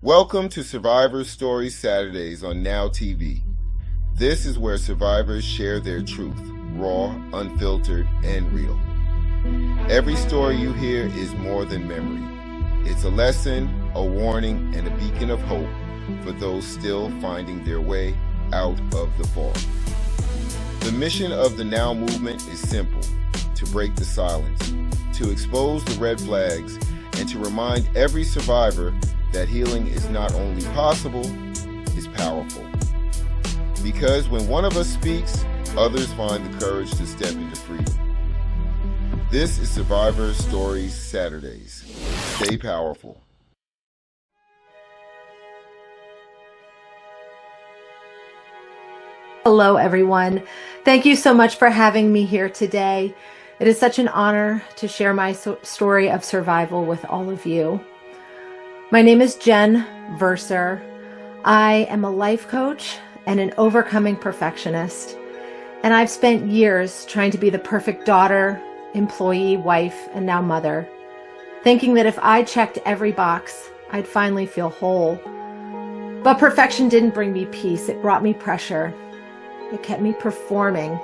Welcome to Survivor Stories Saturdays on Now TV. This is where survivors share their truth, raw, unfiltered, and real. Every story you hear is more than memory. It's a lesson, a warning, and a beacon of hope for those still finding their way out of the fog. The mission of the Now movement is simple: to break the silence, to expose the red flags, and to remind every survivor that healing is not only possible, it's powerful. Because when one of us speaks, others find the courage to step into freedom. This is Survivor Stories Saturdays. Stay powerful. Hello, everyone. Thank you so much for having me here today. It is such an honor to share my story of survival with all of you. My name is Jenn Verser. I am a life coach and an overcoming perfectionist, and I've spent years trying to be the perfect daughter, employee, wife, and now mother, thinking that if I checked every box, I'd finally feel whole. But perfection didn't bring me peace. It brought me pressure. It kept me performing,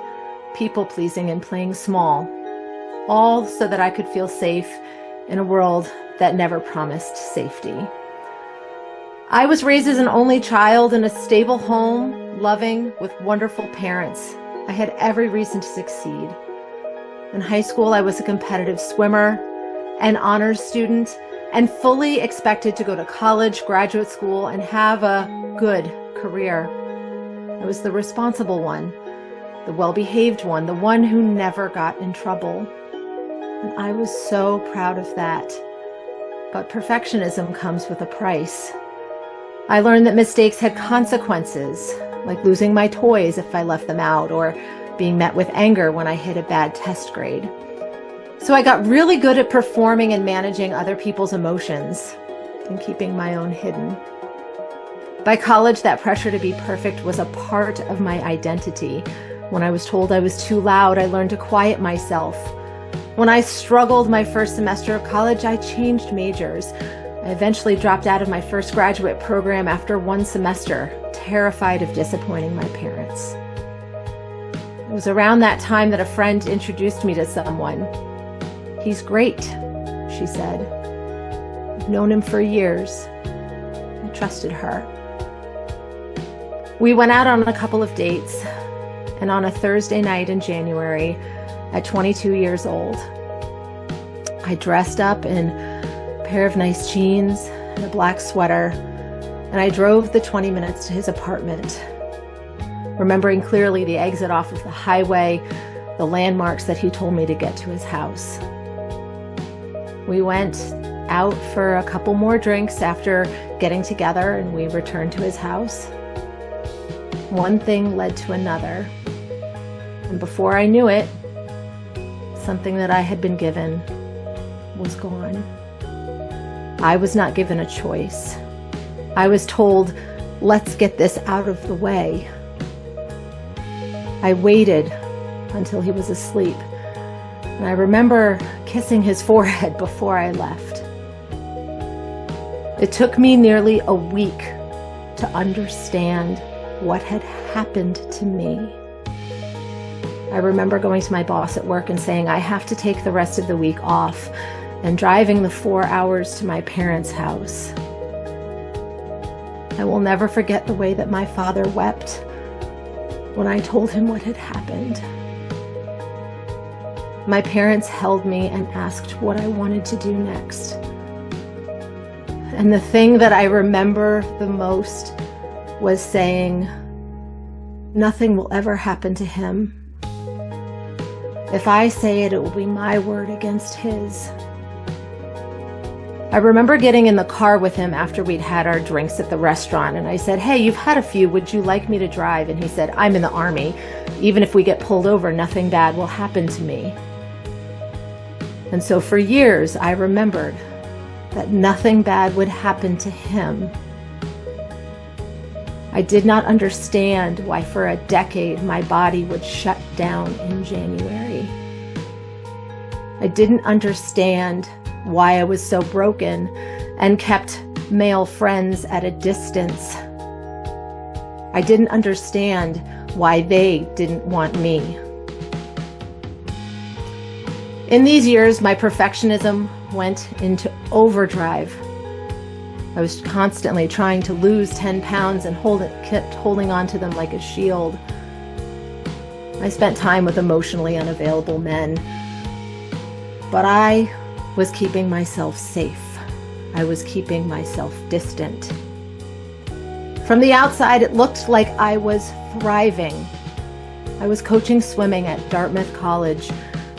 people-pleasing, and playing small, all so that I could feel safe in a world that never promised safety. I was raised as an only child in a stable home, loving, with wonderful parents. I had every reason to succeed. In high school, I was a competitive swimmer, an honors student, and fully expected to go to college, graduate school, and have a good career. I was the responsible one, the well-behaved one, the one who never got in trouble. And I was so proud of that. But perfectionism comes with a price. I learned that mistakes had consequences, like losing my toys if I left them out, or being met with anger when I hit a bad test grade. So I got really good at performing and managing other people's emotions and keeping my own hidden. By college, that pressure to be perfect was a part of my identity. When I was told I was too loud, I learned to quiet myself. When I struggled my first semester of college, I changed majors. I eventually dropped out of my first graduate program after one semester, terrified of disappointing my parents. It was around that time that a friend introduced me to someone. "He's great," she said. "I've known him for years." I trusted her. We went out on a couple of dates, and on a Thursday night in January, at 22 years old, I dressed up in a pair of nice jeans and a black sweater, and I drove the 20 minutes to his apartment, remembering clearly the exit off of the highway, the landmarks that he told me to get to his house. We went out for a couple more drinks after getting together, and we returned to his house. One thing led to another, and before I knew it, something that I had been given was gone. I was not given a choice. I was told, "Let's get this out of the way." I waited until he was asleep, and I remember kissing his forehead before I left. It took me nearly a week to understand what had happened to me. I remember going to my boss at work and saying, "I have to take the rest of the week off," and driving the 4 hours to my parents' house. I will never forget the way that my father wept when I told him what had happened. My parents held me and asked what I wanted to do next. And the thing that I remember the most was saying, "Nothing will ever happen to him. If I say it, it will be my word against his." I remember getting in the car with him after we'd had our drinks at the restaurant, and I said, "Hey, you've had a few. Would you like me to drive?" And he said, "I'm in the Army. Even if we get pulled over, nothing bad will happen to me." And so for years, I remembered that nothing bad would happen to him. I did not understand why for a decade my body would shut down in January. I didn't understand why I was so broken and kept male friends at a distance. I didn't understand why they didn't want me. In these years, my perfectionism went into overdrive. I was constantly trying to lose 10 pounds and kept holding on to them like a shield. I spent time with emotionally unavailable men, but I was keeping myself safe. I was keeping myself distant. From the outside, it looked like I was thriving. I was coaching swimming at Dartmouth College,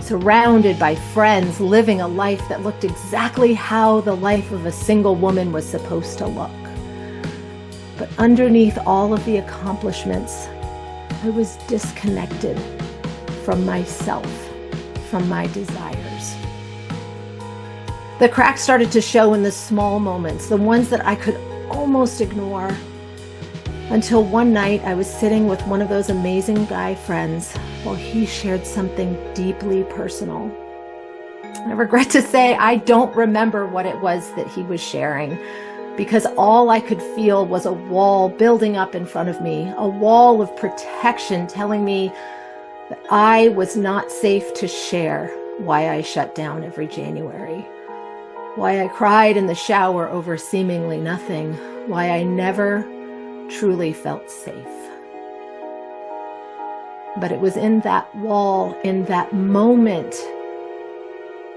surrounded by friends, living a life that looked exactly how the life of a single woman was supposed to look. But underneath all of the accomplishments, I was disconnected from myself, from my desires. The cracks started to show in the small moments, the ones that I could almost ignore, until one night I was sitting with one of those amazing guy friends while he shared something deeply personal. I regret to say I don't remember what it was that he was sharing, because all I could feel was a wall building up in front of me, a wall of protection telling me that I was not safe to share why I shut down every January, why I cried in the shower over seemingly nothing, why I never truly felt safe. But it was in that wall, in that moment,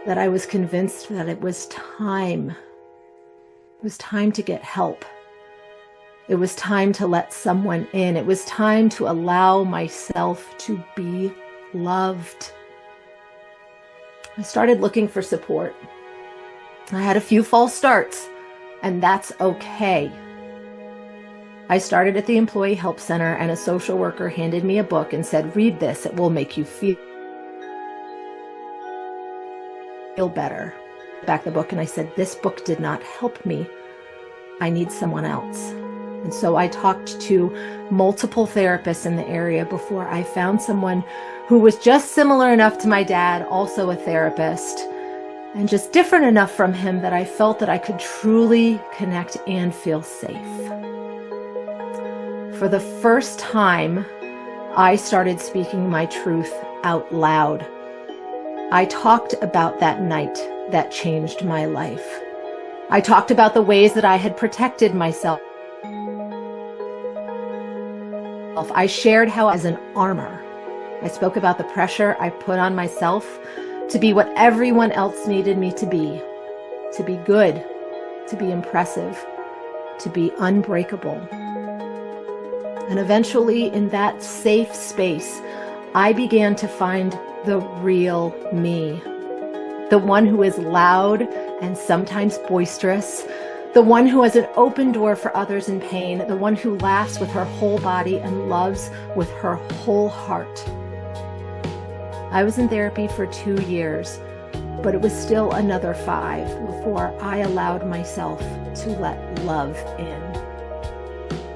that I was convinced that it was time. It was time to get help. It was time to let someone in. It was time to allow myself to be loved. I started looking for support. I had a few false starts, and that's okay. I started at the Employee Help Center, and a social worker handed me a book and said, "Read this, it will make you feel better." Back the book, and I said, "This book did not help me. I need someone else." And so I talked to multiple therapists in the area before I found someone who was just similar enough to my dad, also a therapist, and just different enough from him that I felt that I could truly connect and feel safe. For the first time, I started speaking my truth out loud. I talked about that night that changed my life. I talked about the ways that I had protected myself. I shared how as an armor. I spoke about the pressure I put on myself to be what everyone else needed me to be good, to be impressive, to be unbreakable. And eventually, in that safe space, I began to find the real me. The one who is loud and sometimes boisterous. The one who has an open door for others in pain. The one who laughs with her whole body and loves with her whole heart. I was in therapy for 2 years, but it was still another 5 before I allowed myself to let love in.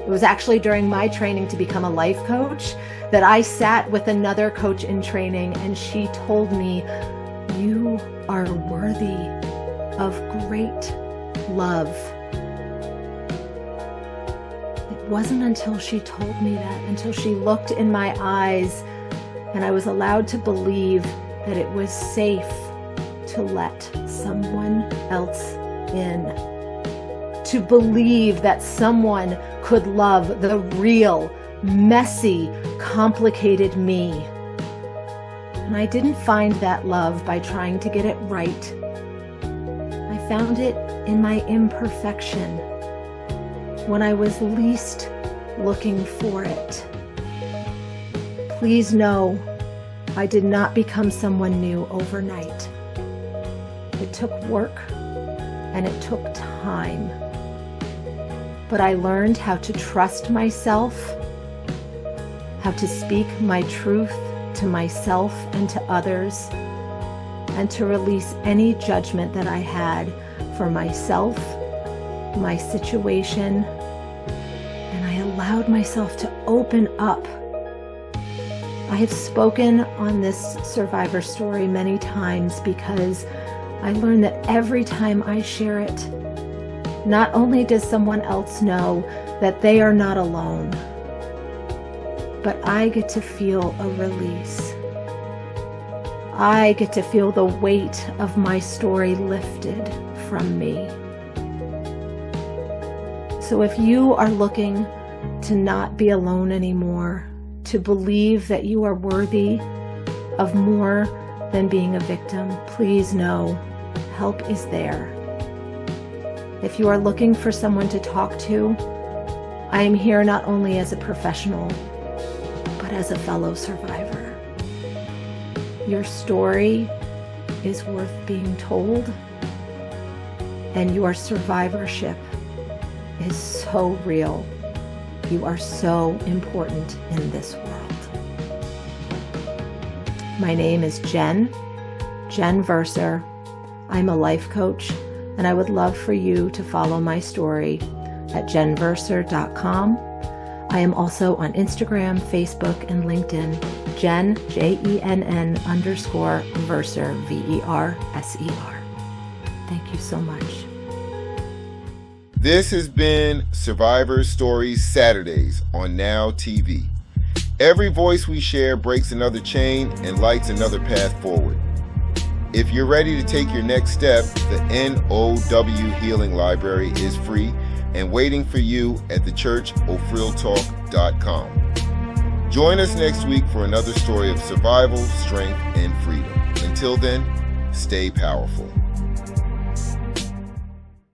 It was actually during my training to become a life coach that I sat with another coach in training, and she told me, "You are worthy of great love." It wasn't until she told me that, until she looked in my eyes, and I was allowed to believe that it was safe to let someone else in. To believe that someone could love the real, messy, complicated me. And I didn't find that love by trying to get it right. I found it in my imperfection, when I was least looking for it. Please know, I did not become someone new overnight. It took work and it took time. But I learned how to trust myself, how to speak my truth to myself and to others, and to release any judgment that I had for myself, my situation, and I allowed myself to open up. I have spoken on this survivor story many times because I learned that every time I share it, not only does someone else know that they are not alone, but I get to feel a release. I get to feel the weight of my story lifted from me. So if you are looking to not be alone anymore, to believe that you are worthy of more than being a victim, please know help is there. If you are looking for someone to talk to, I am here not only as a professional, but as a fellow survivor. Your story is worth being told, and your survivorship is so real. You are so important in this world. My name is Jenn Verser. I'm a life coach, and I would love for you to follow my story at jennverser.com. I am also on Instagram, Facebook, and LinkedIn. Jenn, Jenn _Verser, Verser. Thank you so much. This has been Survivor Stories Saturdays on Now TV. Every voice we share breaks another chain and lights another path forward. If you're ready to take your next step, the NOW Healing Library is free and waiting for you at thechurchofrealtalk.com. Join us next week for another story of survival, strength, and freedom. Until then, stay powerful.